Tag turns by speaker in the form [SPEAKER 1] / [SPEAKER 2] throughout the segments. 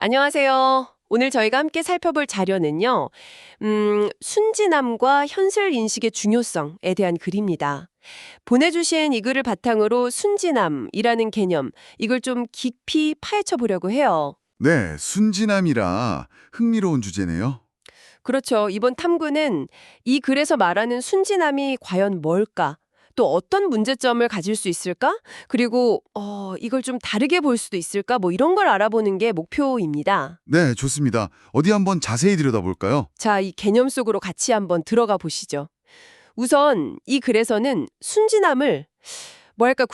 [SPEAKER 1] 안녕하세요. 오늘 저희가 함께 살펴볼 자료는요, 순진함과 현실 인식의 중요성에 대한 글입니다. 보내주신 이 글을 바탕으로 순진함이라는 개념, 이걸 좀 깊이 파헤쳐 보려고 해요.
[SPEAKER 2] 네, 순진함이라 흥미로운 주제네요.
[SPEAKER 1] 그렇죠. 이번 탐구는 이 글에서 말하는 순진함이 과연 뭘까? 또 어떤 문제점을 가질 수 있을까? 그리고 이걸 좀 다르게 볼 수도 있을까? 뭐 이런 걸 알아보는 게 목표입니다.
[SPEAKER 2] 네, 좋습니다. 어디 한번 자세히 들여다볼까요?
[SPEAKER 1] 자, 이 개념 속으로 같이 한번 들어가 보시죠. 우선 이 글에서는 순진함을 뭐랄까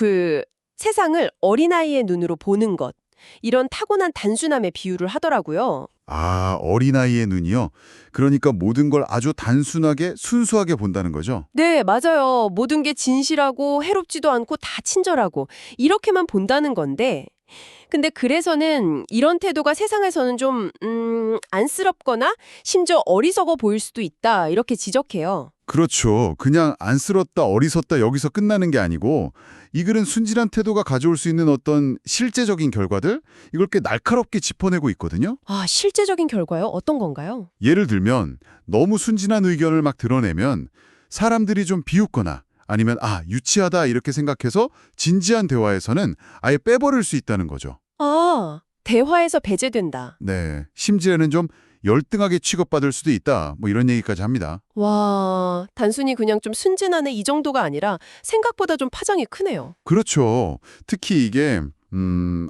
[SPEAKER 1] 세상을 어린아이의 눈으로 보는 것 이런 타고난 단순함에 비유를 하더라고요.
[SPEAKER 2] 아, 어린아이의 눈이요? 그러니까 모든 걸 아주 단순하게, 순수하게 본다는 거죠?
[SPEAKER 1] 네, 맞아요. 모든 게 진실하고 해롭지도 않고 다 친절하고 이렇게만 본다는 건데 근데 그래서는 이런 태도가 세상에서는 좀 안쓰럽거나 심지어 어리석어 보일 수도 있다 이렇게 지적해요.
[SPEAKER 2] 그렇죠. 그냥 안쓰럽다, 어리석다 여기서 끝나는 게 아니고 이 글은 순진한 태도가 가져올 수 있는 어떤 실제적인 결과들? 이걸 꽤 날카롭게 짚어내고 있거든요.
[SPEAKER 1] 아, 실제적인 결과요? 어떤 건가요?
[SPEAKER 2] 예를 들면 너무 순진한 의견을 막 드러내면 사람들이 좀 비웃거나 아니면 유치하다 이렇게 생각해서 진지한 대화에서는 아예 빼버릴 수 있다는 거죠.
[SPEAKER 1] 아, 대화에서 배제된다.
[SPEAKER 2] 네, 심지어는 좀 열등하게 취급받을 수도 있다. 뭐 이런 얘기까지 합니다.
[SPEAKER 1] 와, 단순히 그냥 좀 순진하네 이 정도가 아니라 생각보다 좀 파장이 크네요.
[SPEAKER 2] 그렇죠. 특히 이게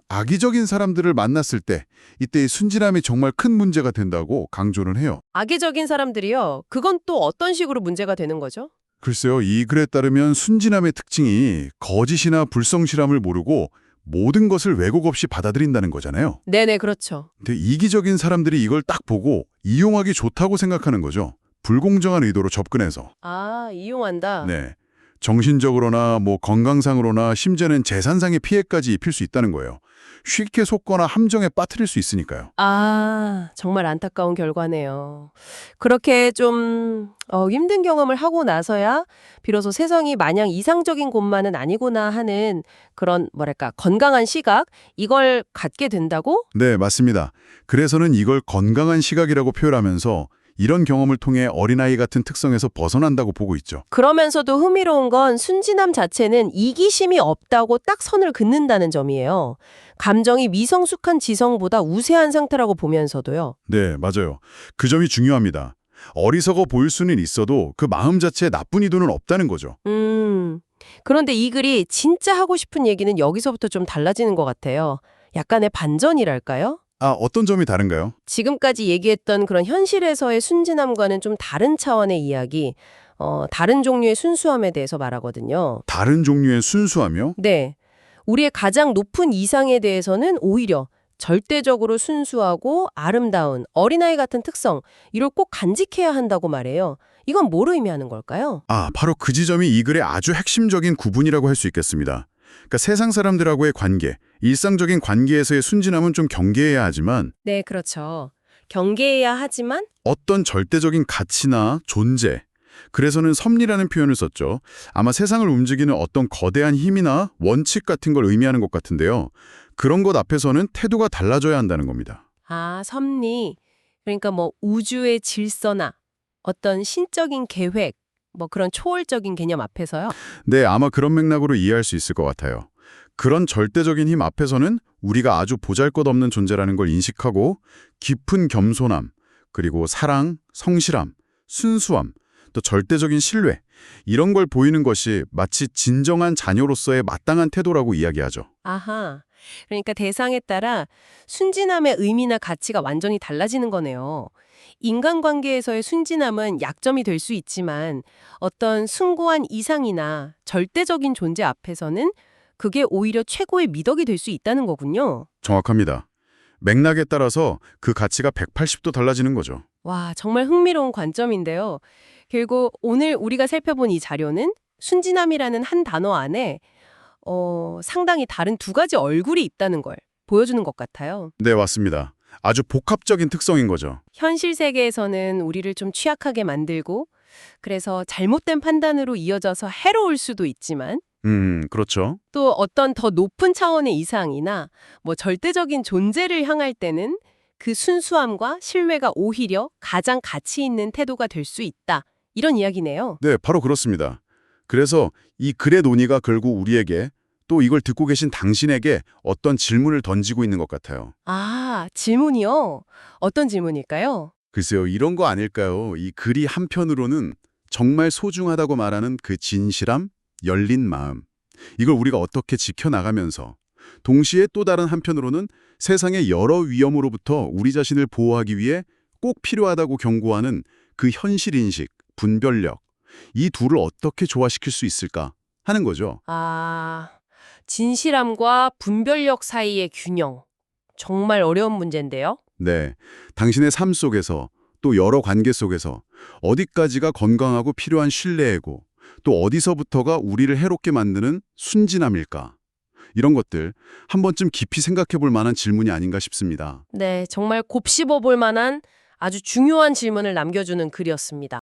[SPEAKER 2] 악의적인 사람들을 만났을 때 이때 이 순진함이 정말 큰 문제가 된다고 강조는 해요.
[SPEAKER 1] 악의적인 사람들이요. 그건 또 어떤 식으로 문제가 되는 거죠?
[SPEAKER 2] 글쎄요, 이 글에 따르면 순진함의 특징이 거짓이나 불성실함을 모르고 모든 것을 왜곡 없이 받아들인다는 거잖아요.
[SPEAKER 1] 네네, 그렇죠.
[SPEAKER 2] 근데 이기적인 사람들이 이걸 딱 보고 이용하기 좋다고 생각하는 거죠. 불공정한 의도로 접근해서.
[SPEAKER 1] 아, 이용한다.
[SPEAKER 2] 네. 정신적으로나 뭐 건강상으로나 심지어는 재산상의 피해까지 입힐 수 있다는 거예요. 쉽게 속거나 함정에 빠뜨릴 수 있으니까요.
[SPEAKER 1] 아, 정말 안타까운 결과네요. 그렇게 좀 힘든 경험을 하고 나서야 비로소 세상이 마냥 이상적인 곳만은 아니구나 하는 그런 뭐랄까 건강한 시각 이걸 갖게 된다고?
[SPEAKER 2] 네, 맞습니다. 그래서는 이걸 건강한 시각이라고 표현하면서 이런 경험을 통해 어린아이 같은 특성에서 벗어난다고 보고 있죠.
[SPEAKER 1] 그러면서도 흥미로운 건 순진함 자체는 이기심이 없다고 딱 선을 긋는다는 점이에요. 감정이 미성숙한 지성보다 우세한 상태라고 보면서도요.
[SPEAKER 2] 네, 맞아요. 그 점이 중요합니다. 어리석어 보일 수는 있어도 그 마음 자체에 나쁜 의도는 없다는 거죠.
[SPEAKER 1] 그런데 이 글이 진짜 하고 싶은 얘기는 여기서부터 좀 달라지는 것 같아요. 약간의 반전이랄까요?
[SPEAKER 2] 어떤 점이 다른가요?
[SPEAKER 1] 지금까지 얘기했던 그런 현실에서의 순진함과는 좀 다른 차원의 이야기, 다른 종류의 순수함에 대해서 말하거든요.
[SPEAKER 2] 다른 종류의 순수하며?
[SPEAKER 1] 네. 우리의 가장 높은 이상에 대해서는 오히려 절대적으로 순수하고 아름다운 어린아이 같은 특성, 이걸 꼭 간직해야 한다고 말해요. 이건 뭘 의미하는 걸까요?
[SPEAKER 2] 바로 그 지점이 이 글의 아주 핵심적인 구분이라고 할 수 있겠습니다. 그러니까 세상 사람들하고의 관계, 일상적인 관계에서의 순진함은 좀 경계해야 하지만
[SPEAKER 1] 네, 그렇죠. 경계해야 하지만
[SPEAKER 2] 어떤 절대적인 가치나 존재, 그래서는 섭리라는 표현을 썼죠. 아마 세상을 움직이는 어떤 거대한 힘이나 원칙 같은 걸 의미하는 것 같은데요. 그런 것 앞에서는 태도가 달라져야 한다는 겁니다.
[SPEAKER 1] 섭리. 그러니까 뭐 우주의 질서나 어떤 신적인 계획, 뭐 그런 초월적인 개념 앞에서요.
[SPEAKER 2] 네, 아마 그런 맥락으로 이해할 수 있을 것 같아요. 그런 절대적인 힘 앞에서는 우리가 아주 보잘것없는 존재라는 걸 인식하고 깊은 겸손함, 그리고 사랑, 성실함, 순수함, 또 절대적인 신뢰, 이런 걸 보이는 것이 마치 진정한 자녀로서의 마땅한 태도라고 이야기하죠.
[SPEAKER 1] 아하. 그러니까 대상에 따라 순진함의 의미나 가치가 완전히 달라지는 거네요. 인간관계에서의 순진함은 약점이 될 수 있지만 어떤 숭고한 이상이나 절대적인 존재 앞에서는 그게 오히려 최고의 미덕이 될 수 있다는 거군요.
[SPEAKER 2] 정확합니다. 맥락에 따라서 그 가치가 180도 달라지는 거죠.
[SPEAKER 1] 와, 정말 흥미로운 관점인데요. 결국 오늘 우리가 살펴본 이 자료는 순진함이라는 한 단어 안에 상당히 다른 두 가지 얼굴이 있다는 걸 보여주는 것 같아요.
[SPEAKER 2] 네, 맞습니다. 아주 복합적인 특성인 거죠.
[SPEAKER 1] 현실 세계에서는 우리를 좀 취약하게 만들고 그래서 잘못된 판단으로 이어져서 해로울 수도 있지만
[SPEAKER 2] 그렇죠.
[SPEAKER 1] 또 어떤 더 높은 차원의 이상이나 뭐 절대적인 존재를 향할 때는 그 순수함과 신뢰가 오히려 가장 가치 있는 태도가 될 수 있다. 이런 이야기네요.
[SPEAKER 2] 네, 바로 그렇습니다. 그래서 이 글의 논의가 결국 우리에게 또 이걸 듣고 계신 당신에게 어떤 질문을 던지고 있는 것 같아요.
[SPEAKER 1] 아, 질문이요? 어떤 질문일까요?
[SPEAKER 2] 글쎄요, 이런 거 아닐까요? 이 글이 한편으로는 정말 소중하다고 말하는 그 진실함, 열린 마음. 이걸 우리가 어떻게 지켜나가면서 동시에 또 다른 한편으로는 세상의 여러 위험으로부터 우리 자신을 보호하기 위해 꼭 필요하다고 경고하는 그 현실인식, 분별력. 이 둘을 어떻게 조화시킬 수 있을까 하는 거죠.
[SPEAKER 1] 아, 진실함과 분별력 사이의 균형. 정말 어려운 문제인데요.
[SPEAKER 2] 네, 당신의 삶 속에서 또 여러 관계 속에서 어디까지가 건강하고 필요한 신뢰이고 또 어디서부터가 우리를 해롭게 만드는 순진함일까? 이런 것들 한 번쯤 깊이 생각해 볼 만한 질문이 아닌가 싶습니다.
[SPEAKER 1] 네, 정말 곱씹어 볼 만한 아주 중요한 질문을 남겨주는 글이었습니다.